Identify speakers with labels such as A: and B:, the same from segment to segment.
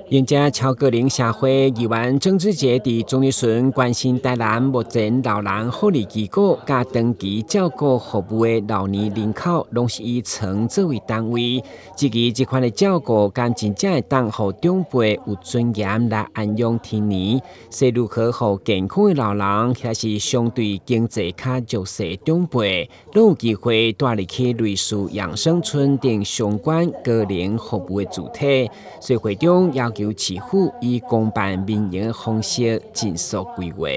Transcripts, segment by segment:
A: 沿者超高龄社会议员郑志杰伫中日村关心台南目前老人福利机构甲长期照顾服务的老年人口，拢是以村作为单位。至于这款的照顾，敢真正会当互长辈有尊严来安养天年，是如何互健康的老人，或是相对经济较弱势的长辈，都有机会带入去类似养生村等相关个人服务的主体。所以会长要求市府以公办民营的方式尽速规划。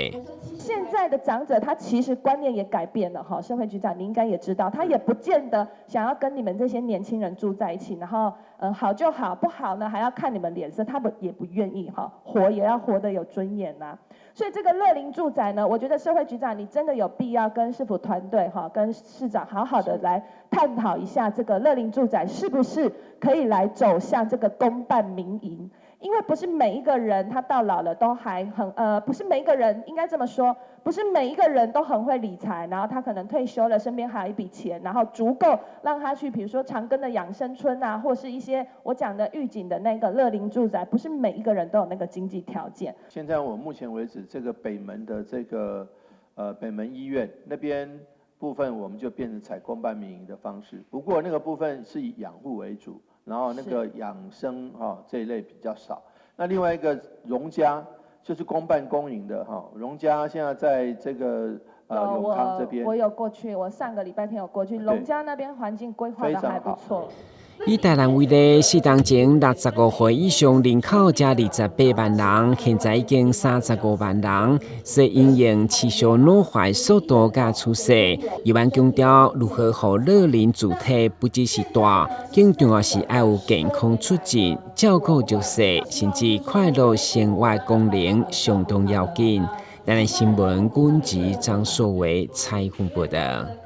B: 现在的长者他其实观念也改变了哈，社会局长你应该也知道，他也不见得想要跟你们这些年轻人住在一起，然后好就好，不好呢还要看你们脸色，他们也不愿意哈，活也要活得有尊严呐。所以这个乐龄住宅呢，我觉得社会局长你真的有必要跟市府团队哈，跟市长好好的来探讨一下，这个乐龄住宅是不是可以来走向这个公办民营。因为不是每一个人他到老了都还很不是每一个人应该这么说，不是每一个人都很会理财，然后他可能退休了，身边还有一笔钱，然后足够让他去，比如说长庚的养生村啊，或是一些我讲的预警的那个乐龄住宅，不是每一个人都有那个经济条件。
C: 现在我目前为止，这个北门的这个北门医院那边部分，我们就变成采公办民营的方式，不过那个部分是以养护为主。然后那个养生这一类比较少。那另外一个荣家就是公办公营的荣家现在在这个永康这边，
B: 我有过去，我上个礼拜天有过去，荣家那边环境规划的还不错。
A: 以台南为例，4当前65岁以上人口才28万人，现在已经35万人，是因应持续老化速度甲趋势。议员强调，如何让老龄主体不只是大，更重要是要有健康出进、照顾弱势，甚至快乐生活功能相当要紧。台南新闻阮子张硕维采访报道。